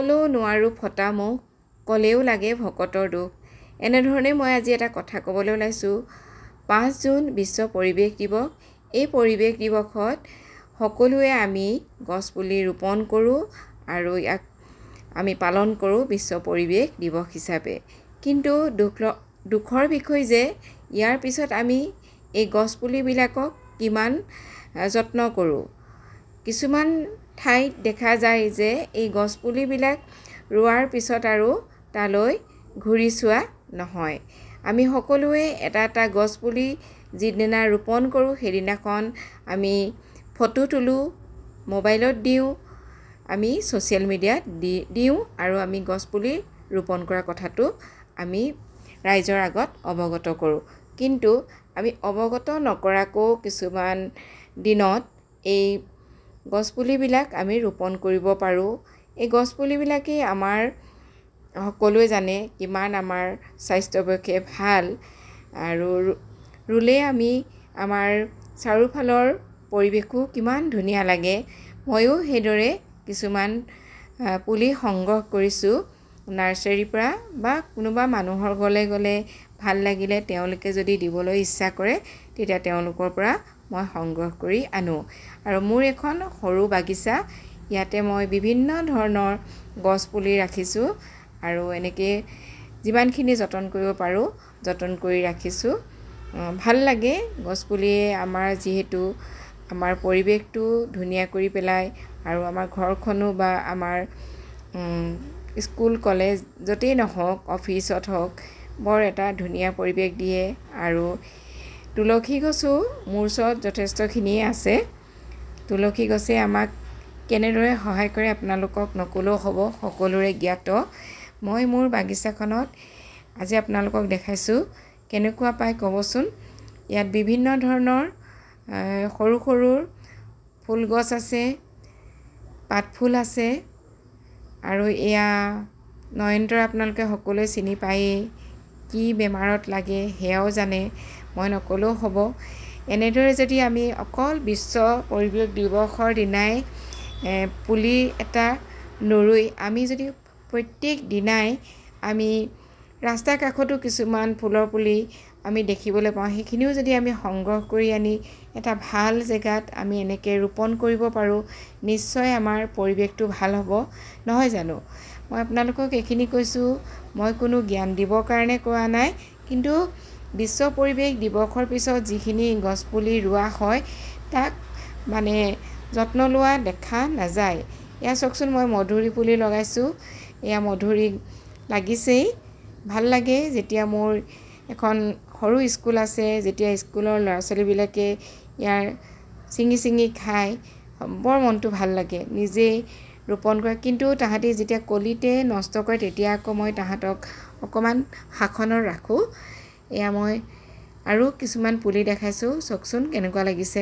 ক'বলৈও নোৱাৰোঁ ফটা মুখ, ক'লেও লাগে ভকতৰ দুখ। এনেধৰণে মই আজি এটা কথা ক'বলৈ ওলাইছোঁ। 5 জুন বিশ্ব পৰিৱেশ দিৱস। এই পৰিৱেশ দিৱসত সকলোৱে আমি গছপুলি ৰোপণ কৰোঁ আৰু ইয়াক আমি পালন কৰোঁ বিশ্ব পৰিৱেশ দিৱস হিচাপে। কিন্তু দুখৰ বিষয় যে ইয়াৰ পিছত আমি এই গছপুলিবিলাকক কিমান যত্ন কৰোঁ। কিছুমান ঠাইত দেখা যায় যে এই গছপুলিবিলাক ৰোৱাৰ পিছত আৰু তালৈ ঘূৰি চোৱা নহয়। আমি সকলোৱে এটা এটা গছপুলি যিদিনা ৰোপণ কৰোঁ সেইদিনাখন আমি ফটো তোলোঁ, মোবাইলত দিওঁ, আমি ছ'চিয়েল মিডিয়াত দিওঁ আৰু আমি গছপুলি ৰোপণ কৰা কথাটো আমি ৰাইজৰ আগত অৱগত কৰোঁ। কিন্তু আমি অৱগত নকৰাকৈও কিছুমান দিনত এই গছপুলিবিলাক আমি ৰোপণ কৰিব পাৰোঁ। এই গছপুলিবিলাকেই আমাৰ সকলোৱে জানে কিমান আমাৰ স্বাস্থ্যৰ পক্ষে ভাল আৰু ৰুলে আমি আমাৰ চাৰিওফালৰ পৰিৱেশো কিমান ধুনীয়া লাগে। ময়ো সেইদৰে কিছুমান পুলি সংগ্ৰহ কৰিছোঁ নাৰ্চাৰীৰ পৰা বা কোনোবা মানুহৰ ঘৰলৈ গ'লে ভাল লাগিলে তেওঁলোকে যদি দিবলৈ ইচ্ছা কৰে তেতিয়া তেওঁলোকৰ পৰা মই সংগ্ৰহ কৰি আনো। আৰু মোৰ এখন সৰু বাগিচা, ইয়াতে মই বিভিন্ন ধৰণৰ গছ পুলি ৰাখিছোঁ আৰু এনেকৈ যিমানখিনি যতন কৰিব পাৰোঁ যতন কৰি ৰাখিছোঁ। ভাল লাগে গছপুলিয়ে আমাৰ যিহেতু আমাৰ পৰিৱেশটো ধুনীয়া কৰি পেলায় আৰু আমাৰ ঘৰখনো বা আমাৰ স্কুল কলেজ য'তেই নহওক, অফিচত হওক বৰ এটা ধুনীয়া পৰিৱেশ দিয়ে। আৰু তুলসী গছো মোৰ ওচৰত যথেষ্টখিনিয়ে আছে। তুলসী গছে আমাক কেনেদৰে সহায় কৰে আপোনালোকক নকলেও হ'ব, সকলোৰে জ্ঞাত। মই মোৰ বাগিচাখনত আজি আপোনালোকক দেখাইছোঁ, কেনেকুৱা পায় ক'বচোন। ইয়াত বিভিন্ন ধৰণৰ সৰু সৰু ফুল গছ আছে, পাতফুল আছে আৰু এয়া নয়নতৰা আপোনালোকে সকলোৱে চিনি পায়েই। কি বেমাৰত লাগে সেয়াও জানে, মই নকলেও হ'ব। এনেদৰে যদি আমি অকল বিশ্ব পৰিৱেশ দিৱসৰ দিনাই পুলি এটা নৰুই আমি যদি প্ৰত্যেক দিনাই আমি ৰাস্তাৰ কাষতো কিছুমান ফুলৰ পুলি আমি দেখিবলৈ পাওঁ, সেইখিনিও যদি আমি সংগ্ৰহ কৰি আনি এটা ভাল জেগাত আমি এনেকৈ ৰোপণ কৰিব পাৰোঁ, নিশ্চয় আমাৰ পৰিৱেশটো ভাল হ'ব, নহয় জানো? মই আপোনালোকক এইখিনি কৈছোঁ, মই কোনো জ্ঞান দিবৰ কাৰণে কোৱা নাই, কিন্তু বিশ্ব পৰিৱেশ দিৱসৰ পিছত যিখিনি গছপুলি ৰোৱা হয় তাক মানে যত্ন লোৱা দেখা নাযায়। এয়া চাওকচোন, মই মধুৰি পুলি লগাইছোঁ, এয়া মধুৰি লাগিছেই। ভাল লাগে যেতিয়া মোৰ এখন সৰু স্কুল আছে, যেতিয়া স্কুলৰ ল'ৰা ছোৱালীবিলাকে ইয়াৰ ছিঙি ছিঙি খায়, বৰ মনটো ভাল লাগে নিজেই ৰোপণ কৰে। কিন্তু তাহাঁতি যেতিয়া কলিতে নষ্ট কৰে তেতিয়া আকৌ মই তাহাঁতক অকণমান শাসনত ৰাখোঁ। এয়া মই আৰু কিছুমান পুলি দেখাইছোঁ, চাওকচোন কেনেকুৱা লাগিছে।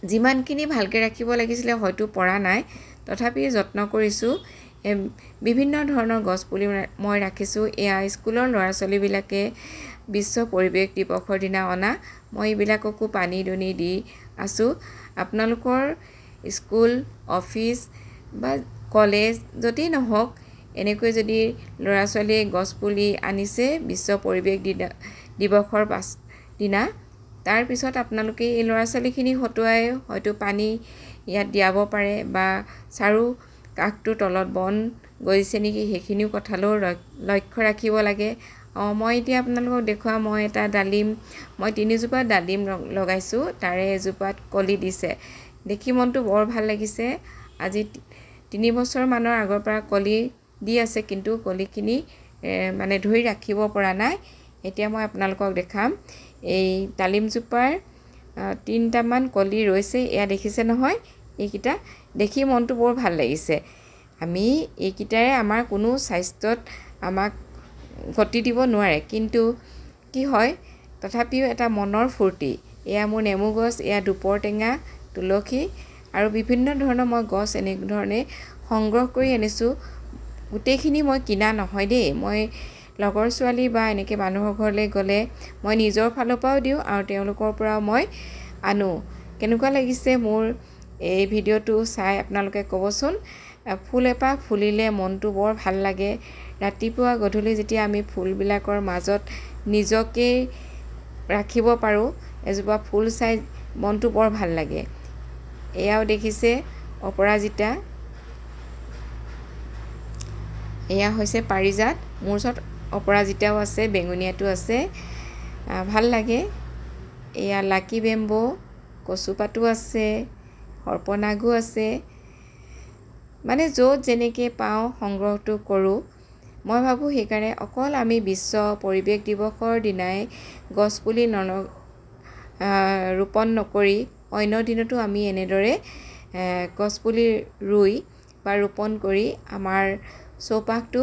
যিমানখিনি ভালকৈ ৰাখিব লাগিছিলে হয়তো পৰা নাই, তথাপি যত্ন কৰিছোঁ। বিভিন্ন ধৰণৰ গছপুলি মই ৰাখিছোঁ। এয়া স্কুলৰ ল'ৰা ছোৱালীবিলাকে বিশ্ব পৰিৱেশ দিৱসৰ দিনা অনা, মই এইবিলাককো পানী দুনি দি আছোঁ। আপোনালোকৰ স্কুল, অফিচ বা কলেজ য'তেই নহওক, এনেকৈ যদি ল'ৰা ছোৱালীয়ে গছপুলি আনিছে বিশ্ব পৰিৱেশ দিৱসৰ দিনা, তাৰপিছত আপোনালোকে এই ল'ৰা ছোৱালীখিনি হতুৱাই হয়তো পানী ইয়াত দিয়াব পাৰে বা চাৰু কাষটোৰ তলত বন গজিছে নেকি সেইখিনিও কথালৈও লক্ষ্য ৰাখিব লাগে। মই এতিয়া আপোনালোকক দেখুৱাম, মই এটা ডালিম, মই 3জোপা ডালিম লগাইছোঁ, তাৰে এজোপাত কলি দিছে। দেখি মনটো বৰ ভাল লাগিছে। আজি 3 বছৰমানৰ আগৰ পৰা কলি দি আছে, কিন্তু কলিখিনি মানে ধৰি ৰাখিব পৰা নাই। এতিয়া মই আপোনালোকক দেখাম। এই ডালিমজোপাৰ 3টামান কলি ৰৈছে, এয়া দেখিছে নহয়, এইকেইটা দেখি মনটো বৰ ভাল লাগিছে। আমি এইকেইটাৰে আমাৰ কোনো স্বাস্থ্যত আমাক ক্ষতি দিব নোৱাৰে, কিন্তু কি হয় তথাপিও এটা মনৰ ফূৰ্তি। এয়া মোৰ নেমু গছ, এয়া দুপৰ টেঙা, তুলসী আৰু বিভিন্ন ধৰণৰ মই গছ এনেধৰণে সংগ্ৰহ কৰি আনিছোঁ। গোটেইখিনি মই কিনা নহয় দেই, মই লগৰ ছোৱালী বা এনেকৈ মানুহৰ ঘৰলৈ গ'লে মই নিজৰ ফালৰ পৰাও দিওঁ আৰু তেওঁলোকৰ পৰাও মই আনো। কেনেকুৱা লাগিছে মোৰ এই ভিডিঅ'টো চাই আপোনালোকে ক'বচোন। ফুল এপাহ ফুলিলে মনটো বৰ ভাল লাগে। ৰাতিপুৱা গধূলি যেতিয়া আমি ফুলবিলাকৰ মাজত নিজকেই ৰাখিব পাৰোঁ, এজোপা ফুল চাই মনটো বৰ ভাল লাগে। এয়াও দেখিছে অপৰাজিতা, এয়া হৈছে পাৰিজাত। মোৰ ওচৰত অপৰাজিতাও আছে, বেঙুনীয়াটো আছে, ভাল লাগে। এয়া লাকি বেম্বো, কচুপাতো আছে, সৰ্পনাগো আছে। মানে য'ত যেনেকৈ পাওঁ সংগ্ৰহটো কৰোঁ। মই ভাবোঁ সেইকাৰণে অকল আমি বিশ্ব পৰিৱেশ দিৱসৰ দিনাই গছপুলি ৰোপণ নকৰি অন্য দিনতো আমি এনেদৰে গছপুলি ৰুই বা ৰোপণ কৰি আমাৰ চৌপাশটো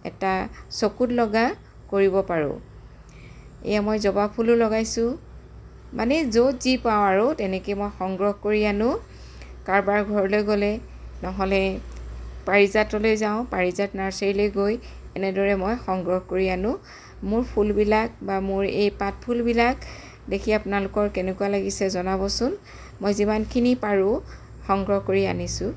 এটা চকুত লগা কৰিব পাৰোঁ। এয়া মই জবা ফুলো লগাইছোঁ। মানে য'ত যি পাওঁ আৰু তেনেকৈ মই সংগ্ৰহ কৰি আনো। কাৰোবাৰ ঘৰলৈ গ'লে, নহ'লে পাৰিজাতলৈ যাওঁ, পাৰিজাত নাৰ্চাৰীলৈ গৈ এনেদৰে মই সংগ্ৰহ কৰি আনো। মোৰ ফুলবিলাক বা মোৰ এই পাত ফুলবিলাক দেখি আপোনালোকৰ কেনেকুৱা লাগিছে জনাবচোন। মই যিমানখিনি পাৰোঁ সংগ্ৰহ কৰি আনিছোঁ।